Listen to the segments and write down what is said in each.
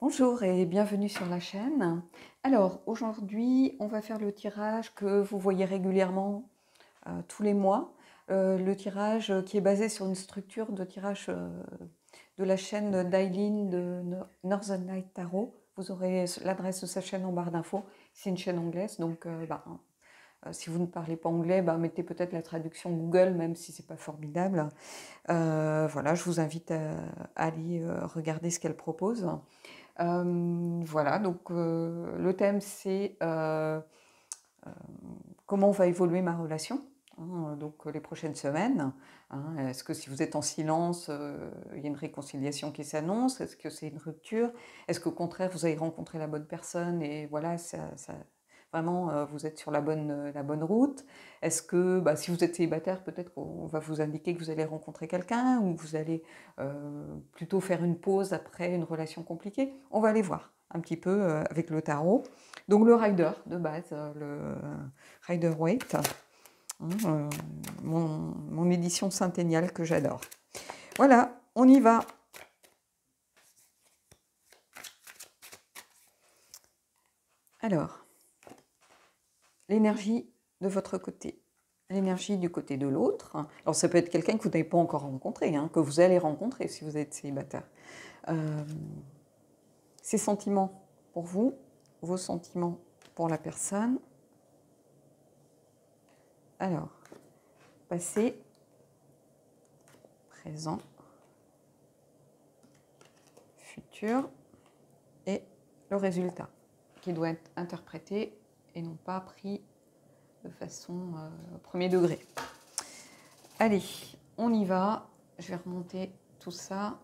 Bonjour et bienvenue sur la chaîne. Alors aujourd'hui, on va faire le tirage que vous voyez régulièrement tous les mois. Le tirage qui est basé sur une structure de tirage de la chaîne d'Aileen de Northern Light Tarot. Vous aurez l'adresse de sa chaîne en barre d'infos. C'est une chaîne anglaise, donc si vous ne parlez pas anglais, mettez peut-être la traduction Google, même si c'est pas formidable. Voilà, je vous invite à aller regarder ce qu'elle propose. Voilà, donc le thème c'est comment va évoluer ma relation, hein, donc les prochaines semaines. Hein. Est-ce que si vous êtes en silence, il y a une réconciliation qui s'annonce? Est-ce que c'est une rupture? Est-ce qu'au contraire, vous avez rencontré la bonne personne et voilà, vraiment, vous êtes sur la bonne route? Est-ce que si vous êtes célibataire, peut-être qu'on va vous indiquer que vous allez rencontrer quelqu'un ou vous allez plutôt faire une pause après une relation compliquée? On va aller voir un petit peu avec le tarot. Donc le rider de base, le Rider-Waite, hein, mon édition centenniale que j'adore. Voilà, on y va. Alors, l'énergie de votre côté, l'énergie du côté de l'autre. Alors ça peut être quelqu'un que vous n'avez pas encore rencontré, hein, que vous allez rencontrer si vous êtes célibataire. Ses sentiments pour vous, vos sentiments pour la personne. Alors, passé, présent, futur et le résultat qui doit être interprété et non pas pris de façon premier degré. Allez, on y va. Je vais remonter tout ça.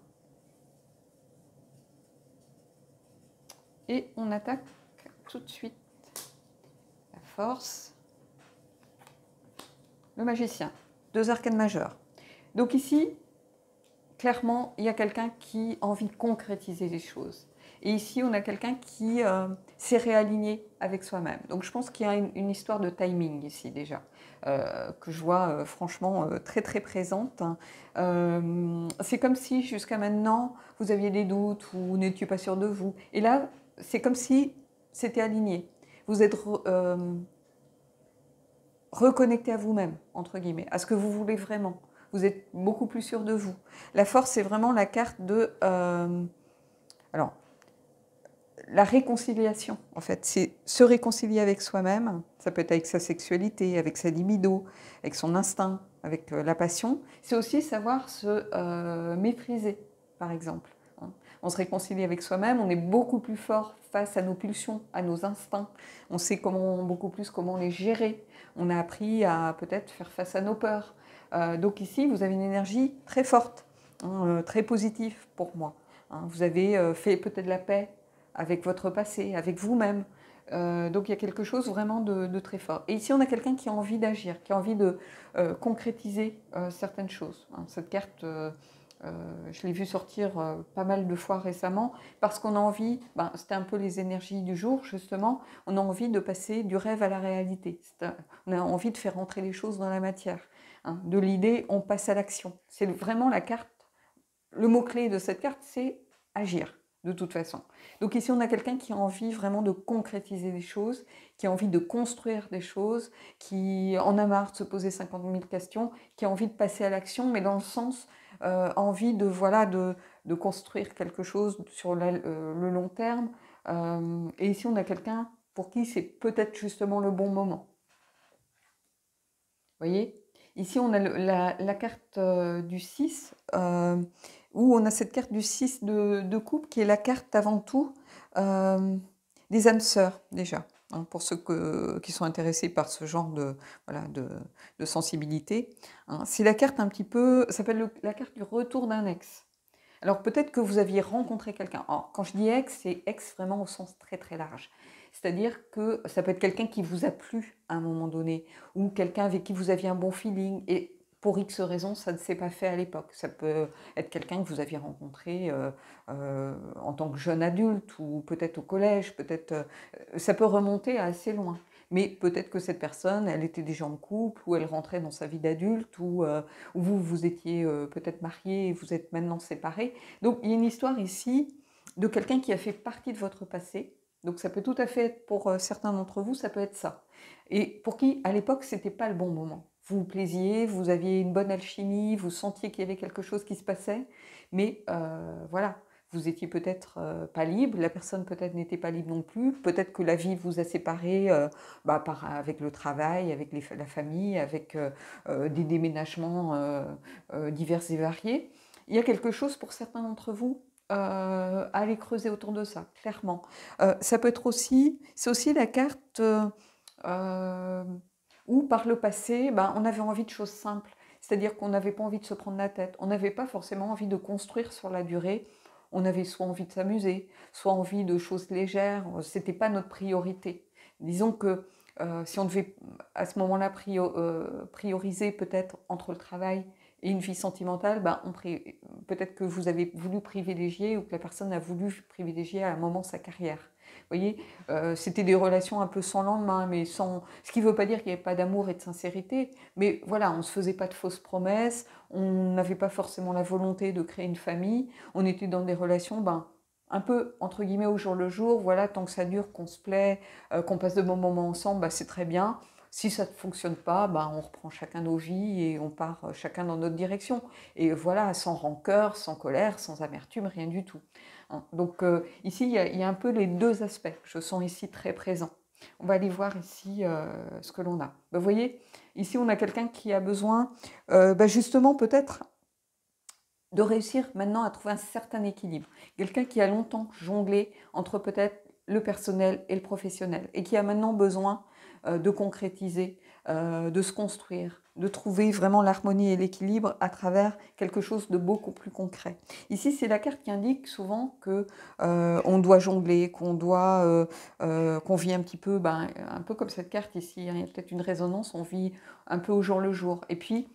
Et on attaque tout de suite. La force. Le magicien. 2 arcanes majeures. Donc ici, clairement, il y a quelqu'un qui a envie de concrétiser les choses. Et ici, on a quelqu'un qui s'est réaligné avec soi-même. Donc je pense qu'il y a une histoire de timing ici déjà, que je vois franchement très très présente. C'est comme si jusqu'à maintenant, vous aviez des doutes ou vous n'étiez pas sûr de vous. Et là, c'est comme si c'était aligné. Vous êtes reconnecté à vous-même, entre guillemets, à ce que vous voulez vraiment. Vous êtes beaucoup plus sûr de vous. La force, c'est vraiment la carte de... alors, la réconciliation, en fait. C'est se réconcilier avec soi-même. Ça peut être avec sa sexualité, avec sa libido, avec son instinct, avec la passion. C'est aussi savoir se maîtriser, par exemple. Hein. On se réconcilie avec soi-même, on est beaucoup plus fort face à nos pulsions, à nos instincts. On sait beaucoup plus comment les gérer. On a appris à peut-être faire face à nos peurs. Donc ici, vous avez une énergie très forte, hein, très positive pour moi. Hein. Vous avez fait peut-être la paix avec votre passé, avec vous-même. Donc il y a quelque chose vraiment de très fort. Et ici, on a quelqu'un qui a envie d'agir, qui a envie de concrétiser certaines choses. Hein. Cette carte, je l'ai vue sortir pas mal de fois récemment, parce qu'on a envie, c'était un peu les énergies du jour, justement, on a envie de passer du rêve à la réalité. On a envie de faire entrer les choses dans la matière. Hein. De l'idée, on passe à l'action. C'est vraiment la carte, le mot-clé de cette carte, c'est agir, de toute façon. Donc ici, on a quelqu'un qui a envie vraiment de concrétiser des choses, qui a envie de construire des choses, qui en a marre de se poser 50 000 questions, qui a envie de passer à l'action, mais dans le sens, envie de, voilà, de construire quelque chose sur le long terme. Et ici, on a quelqu'un pour qui c'est peut-être justement le bon moment. Vous voyez? Ici, on a la carte du 6, où on a cette carte du 6 de coupe, qui est la carte avant tout des âmes sœurs, déjà, hein, pour ceux qui sont intéressés par ce genre voilà, de sensibilité. Hein. C'est la carte un petit peu, ça s'appelle la carte du retour d'un ex. Alors peut-être que vous aviez rencontré quelqu'un. Quand je dis ex, c'est ex vraiment au sens très très large. C'est-à-dire que ça peut être quelqu'un qui vous a plu à un moment donné, ou quelqu'un avec qui vous aviez un bon feeling, et pour X raisons, ça ne s'est pas fait à l'époque. Ça peut être quelqu'un que vous aviez rencontré en tant que jeune adulte, ou peut-être au collège, ça peut remonter à assez loin. Mais peut-être que cette personne, elle était déjà en couple, ou elle rentrait dans sa vie d'adulte, ou vous étiez peut-être mariés et vous êtes maintenant séparés. Donc il y a une histoire ici de quelqu'un qui a fait partie de votre passé. Donc ça peut tout à fait être pour certains d'entre vous, ça peut être ça. Et pour qui, à l'époque, c'était pas le bon moment. Vous vous plaisiez, vous aviez une bonne alchimie, vous sentiez qu'il y avait quelque chose qui se passait, mais voilà, vous étiez peut-être pas libre, la personne peut-être n'était pas libre non plus, peut-être que la vie vous a séparés avec le travail, avec la famille, avec des déménagements divers et variés. Il y a quelque chose pour certains d'entre vous à aller creuser autour de ça, clairement. Ça peut être aussi, c'est aussi la carte où par le passé, on avait envie de choses simples. C'est-à-dire qu'on n'avait pas envie de se prendre la tête. On n'avait pas forcément envie de construire sur la durée. On avait soit envie de s'amuser, soit envie de choses légères. C'était pas notre priorité. Disons que si on devait à ce moment-là prioriser peut-être entre le travail et une vie sentimentale, peut-être que vous avez voulu privilégier ou que la personne a voulu privilégier à un moment sa carrière. Vous voyez, c'était des relations un peu sans lendemain, mais sans. Ce qui ne veut pas dire qu'il n'y avait pas d'amour et de sincérité, mais voilà, on ne se faisait pas de fausses promesses, on n'avait pas forcément la volonté de créer une famille, on était dans des relations, un peu entre guillemets au jour le jour, voilà, tant que ça dure, qu'on se plaît, qu'on passe de bons moments ensemble, c'est très bien. Si ça ne fonctionne pas, on reprend chacun nos vies et on part chacun dans notre direction. Et voilà, sans rancœur, sans colère, sans amertume, rien du tout. Donc ici, il y a un peu les deux aspects que je sens ici très présents. On va aller voir ici ce que l'on a. Vous voyez, ici, on a quelqu'un qui a besoin, justement, peut-être de réussir maintenant à trouver un certain équilibre. Quelqu'un qui a longtemps jonglé entre peut-être le personnel et le professionnel et qui a maintenant besoin de concrétiser, de se construire, de trouver vraiment l'harmonie et l'équilibre à travers quelque chose de beaucoup plus concret. Ici, c'est la carte qui indique souvent que on doit jongler, qu'on vit un petit peu, un peu comme cette carte ici, hein, il y a peut-être une résonance, on vit un peu au jour le jour. Et puis,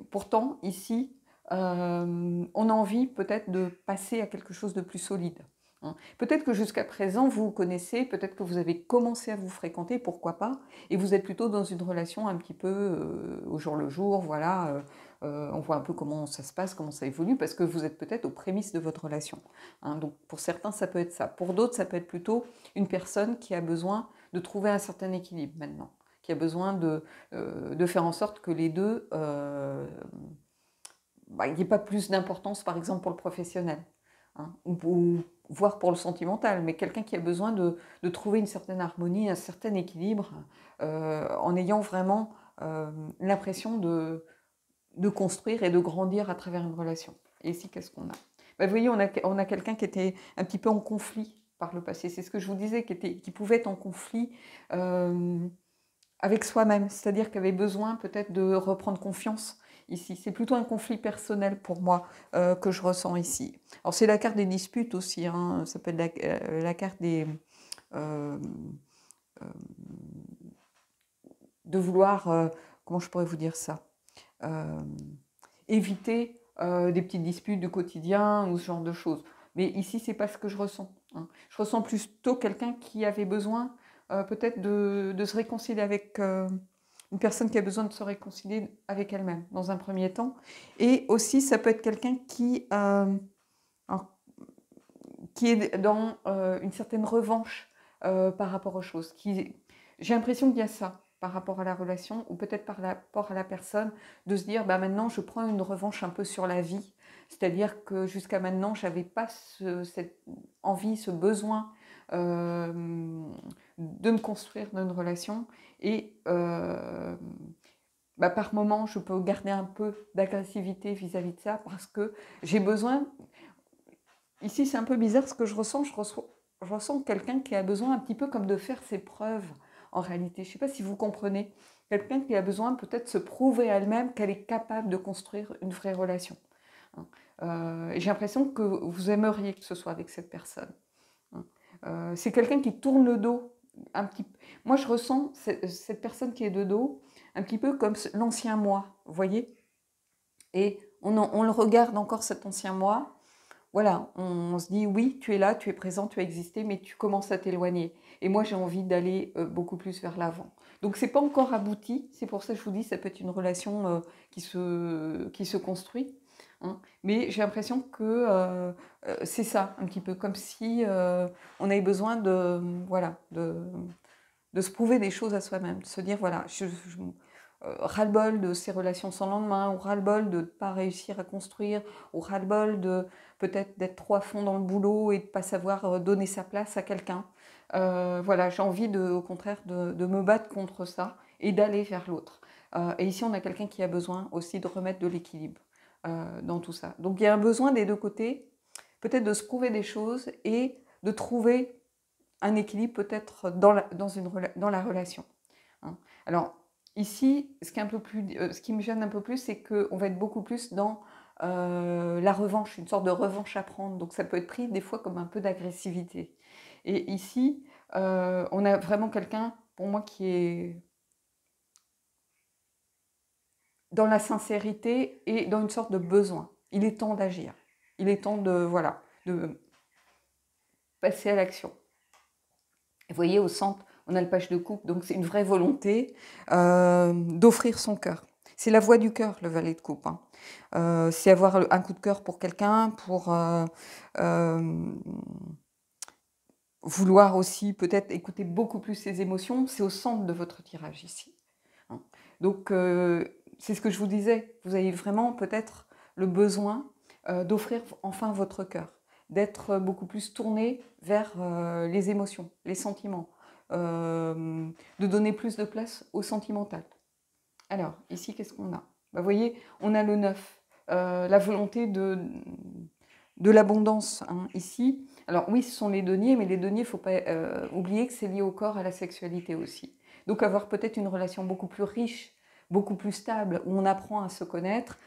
pourtant, ici, on a envie peut-être de passer à quelque chose de plus solide. Peut-être que jusqu'à présent, vous vous connaissez, peut-être que vous avez commencé à vous fréquenter, pourquoi pas, et vous êtes plutôt dans une relation un petit peu au jour le jour, voilà, on voit un peu comment ça se passe, comment ça évolue, parce que vous êtes peut-être aux prémices de votre relation. Donc pour certains, ça peut être ça. Pour d'autres, ça peut être plutôt une personne qui a besoin de trouver un certain équilibre maintenant, qui a besoin de faire en sorte que les deux... il n'y ait pas plus d'importance, par exemple, pour le professionnel, ou voire pour le sentimental, mais quelqu'un qui a besoin de trouver une certaine harmonie, un certain équilibre, en ayant vraiment l'impression de construire et de grandir à travers une relation. Et ici, qu'est-ce qu'on a? Vous voyez, on a quelqu'un qui était un petit peu en conflit par le passé. C'est ce que je vous disais, qui pouvait être en conflit avec soi-même, c'est-à-dire qu'il avait besoin peut-être de reprendre confiance ici. C'est plutôt un conflit personnel pour moi que je ressens ici. Alors c'est la carte des disputes aussi, hein. Ça peut être la carte des... de vouloir... comment je pourrais vous dire ça, éviter des petites disputes du quotidien ou ce genre de choses. Mais ici, c'est pas ce que je ressens. Je ressens plutôt quelqu'un qui avait besoin peut-être de se réconcilier avec une personne qui a besoin de se réconcilier avec elle-même dans un premier temps. Et aussi, ça peut être quelqu'un qui est dans une certaine revanche par rapport aux choses. J'ai l'impression qu'il y a ça par rapport à la relation, ou peut-être par rapport à la personne, de se dire, maintenant, je prends une revanche un peu sur la vie. C'est-à-dire que jusqu'à maintenant, je n'avais pas cette envie, ce besoin de me construire dans une relation. Et par moment, je peux garder un peu d'agressivité vis-à-vis de ça, parce que j'ai besoin... Ici, c'est un peu bizarre ce que je ressens. Je ressens quelqu'un qui a besoin un petit peu comme de faire ses preuves, en réalité. Je ne sais pas si vous comprenez. Quelqu'un qui a besoin peut-être de se prouver à elle-même qu'elle est capable de construire une vraie relation. J'ai l'impression que vous aimeriez que ce soit avec cette personne. C'est quelqu'un qui tourne le dos un petit peu. Moi, je ressens cette personne qui est de dos un petit peu comme l'ancien moi, vous voyez. Et on le regarde encore, cet ancien moi. Voilà, on se dit oui, tu es là, tu es présent, tu as existé, mais tu commences à t'éloigner. Et moi, j'ai envie d'aller beaucoup plus vers l'avant. Donc, c'est pas encore abouti. C'est pour ça que je vous dis, ça peut être une relation qui se construit. hein. Mais j'ai l'impression que c'est ça, un petit peu, comme si on avait besoin de, voilà, de se prouver des choses à soi-même, de se dire, voilà, ras-le-bol de ces relations sans lendemain, ou ras-le-bol de ne pas réussir à construire, ou ras-le-bol de peut-être d'être trop à fond dans le boulot et de ne pas savoir donner sa place à quelqu'un. Voilà, j'ai envie, au contraire, de me battre contre ça et d'aller vers l'autre. Et ici, on a quelqu'un qui a besoin aussi de remettre de l'équilibre dans tout ça. Donc, il y a un besoin des deux côtés, peut-être de se prouver des choses et de trouver un équilibre peut-être dans la relation, hein. Alors, ici, ce qui me gêne un peu plus, c'est qu'on va être beaucoup plus dans la revanche, une sorte de revanche à prendre. Donc, ça peut être pris des fois comme un peu d'agressivité. Et ici, on a vraiment quelqu'un, pour moi, qui est dans la sincérité et dans une sorte de besoin. Il est temps d'agir. Il est temps de, voilà, de passer à l'action. Vous voyez, au centre, on a le page de coupe, donc c'est une vraie volonté d'offrir son cœur. C'est la voix du cœur, le valet de coupe, hein. C'est avoir un coup de cœur pour quelqu'un, pour vouloir aussi peut-être écouter beaucoup plus ses émotions. C'est au centre de votre tirage ici, hein. Donc, c'est ce que je vous disais. Vous avez vraiment peut-être le besoin d'offrir enfin votre cœur, d'être beaucoup plus tourné vers les émotions, les sentiments, de donner plus de place au sentimental. Alors, ici, qu'est-ce qu'on a? Vous voyez, on a le 9, la volonté de l'abondance, hein, ici. Alors oui, ce sont les deniers, mais les deniers, il ne faut pas oublier que c'est lié au corps, à la sexualité aussi. Donc avoir peut-être une relation beaucoup plus riche, beaucoup plus stable, où on apprend à se connaître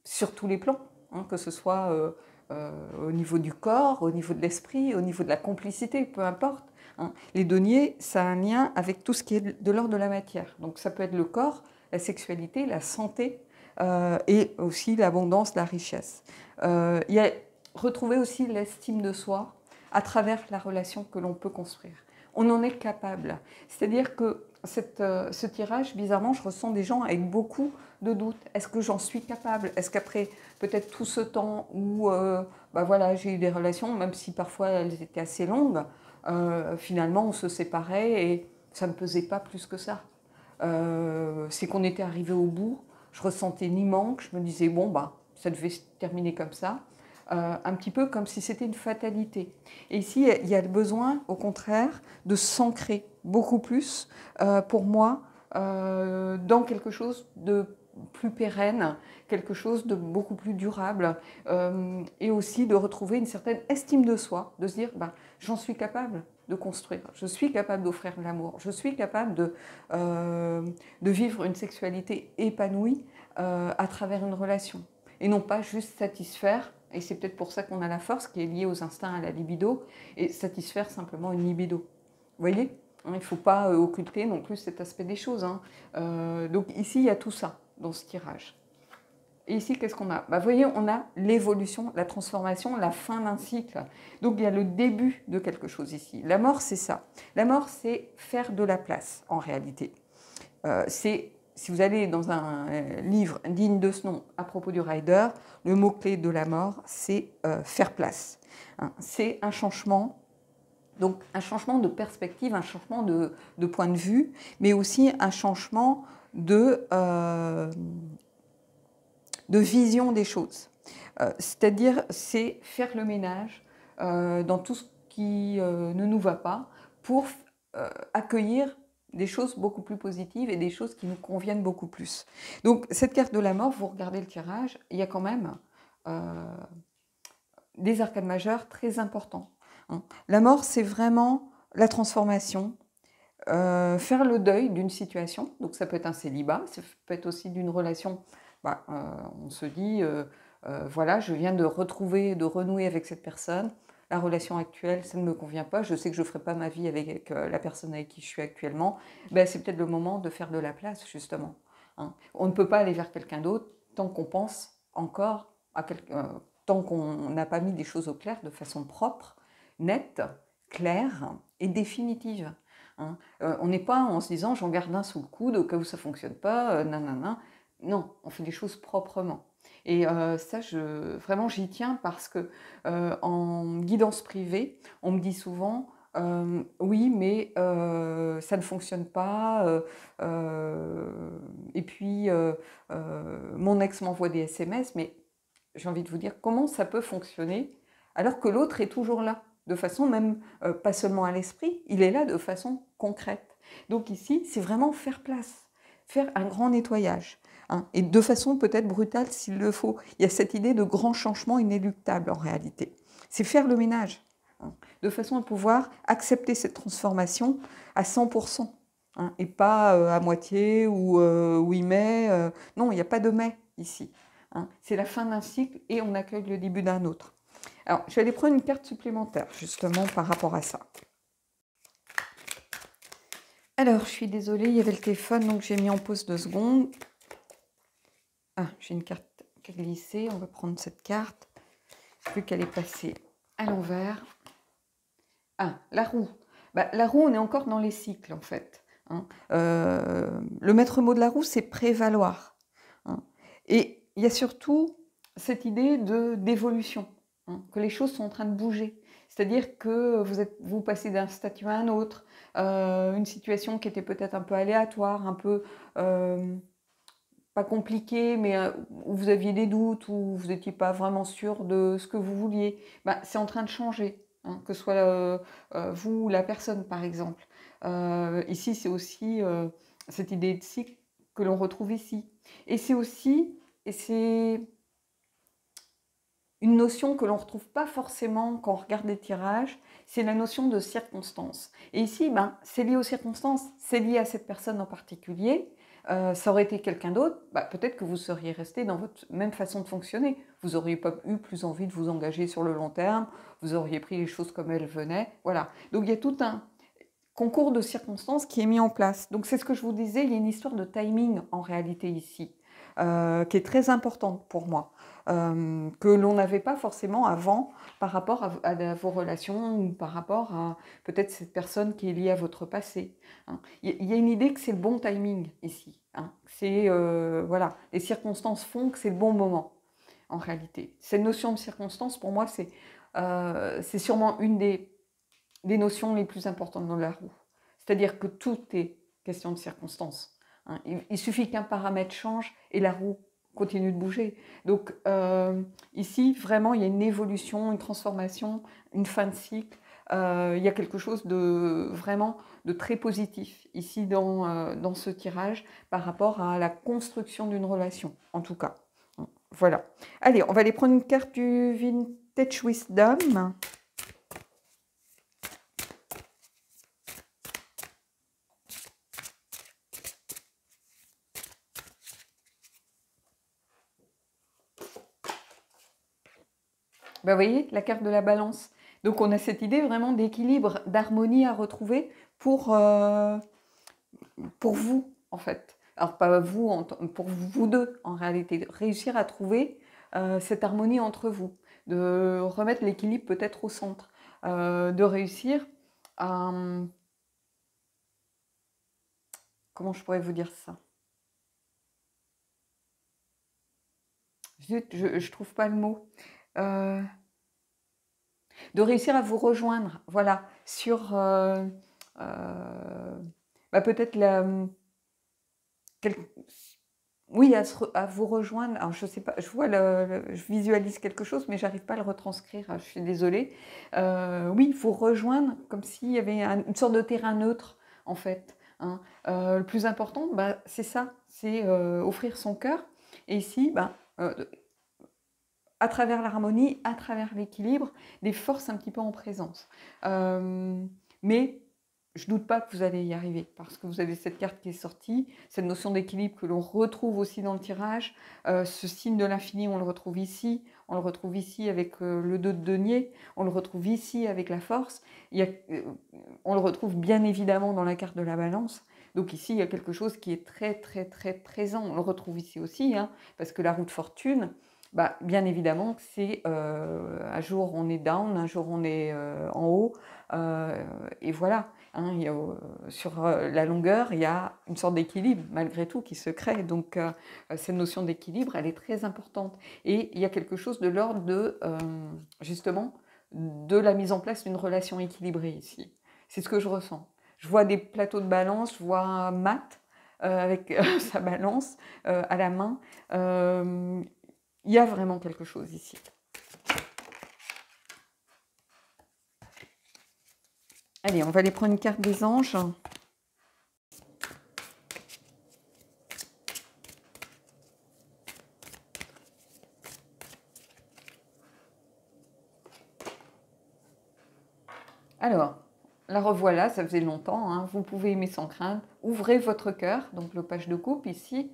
sur tous les plans, hein, que ce soit au niveau du corps, au niveau de l'esprit, au niveau de la complicité, peu importe, hein. Les deniers, ça a un lien avec tout ce qui est de l'ordre de la matière. Donc ça peut être le corps, la sexualité, la santé, et aussi l'abondance, la richesse. Il y a retrouver aussi l'estime de soi à travers la relation que l'on peut construire. On en est capable. C'est-à-dire que ce tirage, bizarrement, je ressens des gens avec beaucoup de doutes. Est-ce que j'en suis capable? Est-ce qu'après peut-être tout ce temps où voilà, j'ai eu des relations, même si parfois elles étaient assez longues, finalement on se séparait et ça ne me pesait pas plus que ça. C'est qu'on était arrivé au bout, je ressentais ni manque, je me disais bon bah ça devait se terminer comme ça, un petit peu comme si c'était une fatalité. Et ici il y a le besoin au contraire de s'ancrer beaucoup plus pour moi dans quelque chose de plus pérenne, quelque chose de beaucoup plus durable, et aussi de retrouver une certaine estime de soi, de se dire bah, j'en suis capable de construire, je suis capable d'offrir l'amour, je suis capable de vivre une sexualité épanouie à travers une relation, et non pas juste satisfaire, et c'est peut-être pour ça qu'on a la force qui est liée aux instincts, à la libido, et satisfaire simplement une libido. Vous voyez ? Il ne faut pas occulter non plus cet aspect des choses, hein. Donc ici, il y a tout ça dans ce tirage. Et ici, qu'est-ce qu'on a? Vous voyez, on a l'évolution, la transformation, la fin d'un cycle. Donc il y a le début de quelque chose ici. La mort, c'est ça. La mort, c'est faire de la place, en réalité. Si vous allez dans un livre digne de ce nom à propos du rider, le mot-clé de la mort, c'est faire place, hein. C'est un changement. Donc un changement de perspective, un changement de point de vue, mais aussi un changement de vision des choses. C'est-à-dire, c'est faire le ménage dans tout ce qui ne nous va pas pour accueillir des choses beaucoup plus positives et des choses qui nous conviennent beaucoup plus. Donc cette carte de la mort, vous regardez le tirage, il y a quand même des arcanes majeures très importants, hein. La mort, c'est vraiment la transformation, faire le deuil d'une situation. Donc ça peut être un célibat, ça peut être aussi d'une relation. On se dit, voilà, je viens de retrouver, de renouer avec cette personne. La relation actuelle, ça ne me convient pas. Je sais que je ne ferai pas ma vie avec la personne avec qui je suis actuellement. C'est peut-être le moment de faire de la place, justement, hein. On ne peut pas aller vers quelqu'un d'autre tant qu'on pense encore à quelqu'un, tant qu'on n'a pas mis les choses au clair de façon propre, nette, claire et définitive, hein. On n'est pas en se disant j'en garde un sous le coude au cas où ça ne fonctionne pas, nanana. Non, on fait les choses proprement. Et ça, vraiment, j'y tiens parce que en guidance privée, on me dit souvent, oui, mais ça ne fonctionne pas. Et puis, mon ex m'envoie des SMS, mais j'ai envie de vous dire, comment ça peut fonctionner alors que l'autre est toujours là, de façon même, pas seulement à l'esprit, il est là de façon concrète. Donc ici, c'est vraiment faire place, faire un grand nettoyage, hein, et de façon peut-être brutale s'il le faut. Il y a cette idée de grand changement inéluctable en réalité. C'est faire le ménage, hein, de façon à pouvoir accepter cette transformation à 100%, hein, et pas à moitié ou oui mais. Non, il n'y a pas de mais ici. Hein. C'est la fin d'un cycle et on accueille le début d'un autre. Alors, je vais aller prendre une carte supplémentaire, justement, par rapport à ça. Alors, je suis désolée, il y avait le téléphone, donc j'ai mis en pause 2 secondes. Ah, j'ai une carte qui a glissé, on va prendre cette carte, vu qu'elle est passée à l'envers. Ah, la roue. Bah, la roue, on est encore dans les cycles, en fait. Hein. Le maître mot de la roue, c'est prévaloir. Hein. Et il y a surtout cette idée d'évolution, hein, que les choses sont en train de bouger. C'est-à-dire que vous passez d'un statut à un autre, une situation qui était peut-être un peu aléatoire, un peu pas compliquée, mais où vous aviez des doutes, où vous n'étiez pas vraiment sûr de ce que vous vouliez. Bah, c'est en train de changer, hein, que ce soit vous ou la personne, par exemple. Ici, c'est aussi cette idée de cycle que l'on retrouve ici. Et c'est aussi, et c'est une notion que l'on ne retrouve pas forcément quand on regarde les tirages, c'est la notion de circonstance. Et ici, ben, c'est lié aux circonstances, c'est lié à cette personne en particulier. Ça aurait été quelqu'un d'autre, bah, peut-être que vous seriez resté dans votre même façon de fonctionner. Vous n'auriez pas eu plus envie de vous engager sur le long terme, vous auriez pris les choses comme elles venaient. Voilà. Donc il y a tout un concours de circonstances qui est mis en place. Donc c'est ce que je vous disais, il y a une histoire de timing en réalité ici, qui est très importante pour moi, que l'on n'avait pas forcément avant par rapport à vos relations ou par rapport à peut-être cette personne qui est liée à votre passé. Hein. Il y a une idée que c'est le bon timing ici. Hein. C'est voilà, les circonstances font que c'est le bon moment en réalité. Cette notion de circonstance, pour moi, c'est sûrement une des notions les plus importantes dans la roue. C'est-à-dire que tout est question de circonstances. Hein. Il suffit qu'un paramètre change et la roue continue de bouger. Donc ici, vraiment, il y a une évolution, une transformation, une fin de cycle. Il y a quelque chose de vraiment de très positif ici dans ce tirage par rapport à la construction d'une relation, en tout cas. Voilà. Allez, on va aller prendre une carte du Vintage Wisdom. Ben, vous voyez, la carte de la balance. Donc on a cette idée vraiment d'équilibre, d'harmonie à retrouver pour vous, en fait. Alors pas vous, pour vous deux, en réalité. Réussir à trouver cette harmonie entre vous. De remettre l'équilibre peut-être au centre. De réussir à... Comment je pourrais vous dire ça? Zut, je ne trouve pas le mot. De réussir à vous rejoindre, voilà, sur bah, peut-être oui, à vous rejoindre. Alors, je sais pas, je vois je visualise quelque chose, mais j'arrive pas à le retranscrire. Je suis désolée. Oui, vous rejoindre comme s'il y avait une sorte de terrain neutre, en fait. Hein. Le plus important, bah, c'est ça, c'est offrir son cœur. Et ici, bah, à travers l'harmonie, à travers l'équilibre, des forces un petit peu en présence. Mais je ne doute pas que vous allez y arriver, parce que vous avez cette carte qui est sortie, cette notion d'équilibre que l'on retrouve aussi dans le tirage, ce signe de l'infini, on le retrouve ici avec le 2 de denier, on le retrouve ici avec la force, on le retrouve bien évidemment dans la carte de la balance. Donc ici, il y a quelque chose qui est très, très, très présent. On le retrouve ici aussi, hein, parce que la roue de fortune, Bah, bien évidemment, c'est un jour on est down, un jour on est en haut, euh, et voilà. Hein, sur la longueur, il y a une sorte d'équilibre malgré tout qui se crée. Donc cette notion d'équilibre, elle est très importante. Et il y a quelque chose de l'ordre de justement de la mise en place d'une relation équilibrée ici. C'est ce que je ressens. Je vois des plateaux de balance, je vois un mat avec sa balance à la main. Il y a vraiment quelque chose ici. Allez, on va aller prendre une carte des anges. Alors, la revoilà, ça faisait longtemps, hein. Vous pouvez aimer sans crainte. Ouvrez votre cœur, donc le page de coupe ici,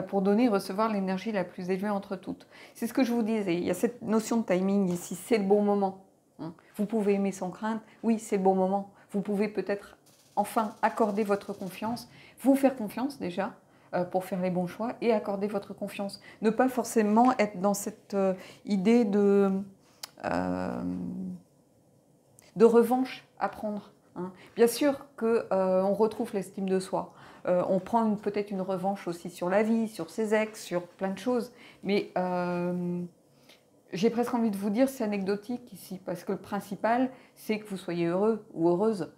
pour donner et recevoir l'énergie la plus élevée entre toutes. C'est ce que je vous disais, il y a cette notion de timing ici, c'est le bon moment. Hein. Vous pouvez aimer sans crainte, oui, c'est le bon moment. Vous pouvez peut-être enfin accorder votre confiance, vous faire confiance déjà, pour faire les bons choix, et accorder votre confiance. Ne pas forcément être dans cette idée de revanche à prendre. Hein. Bien sûr qu'on retrouve l'estime de soi. On prend peut-être une revanche aussi sur la vie, sur ses ex, sur plein de choses. Mais j'ai presque envie de vous dire, c'est anecdotique ici, parce que le principal, c'est que vous soyez heureux ou heureuse.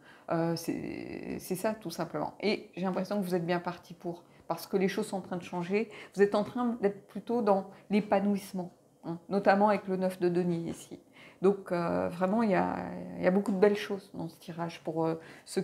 C'est ça, tout simplement. Et j'ai l'impression que vous êtes bien parti pour, parce que les choses sont en train de changer. Vous êtes en train d'être plutôt dans l'épanouissement, hein, notamment avec le 9 de Denis ici. Donc vraiment, il y a beaucoup de belles choses dans ce tirage pour ceux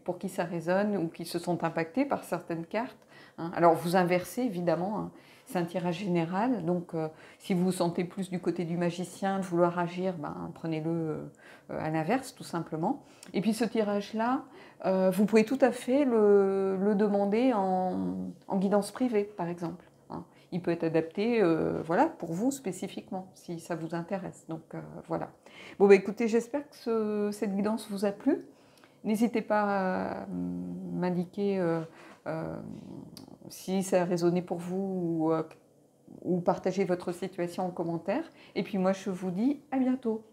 pour qui ça résonne ou qui se sont impactés par certaines cartes. Hein. Alors vous inversez évidemment, hein. C'est un tirage général, donc si vous vous sentez plus du côté du magicien, de vouloir agir, ben, prenez-le à l'inverse tout simplement. Et puis ce tirage-là, vous pouvez tout à fait le demander en guidance privée par exemple. Hein. Il peut être adapté voilà, pour vous spécifiquement, si ça vous intéresse. Donc voilà. Bon, bah, écoutez, j'espère que cette guidance vous a plu. N'hésitez pas à m'indiquer euh, si ça a résonné pour vous ou partager votre situation en commentaire. Et puis moi, je vous dis à bientôt.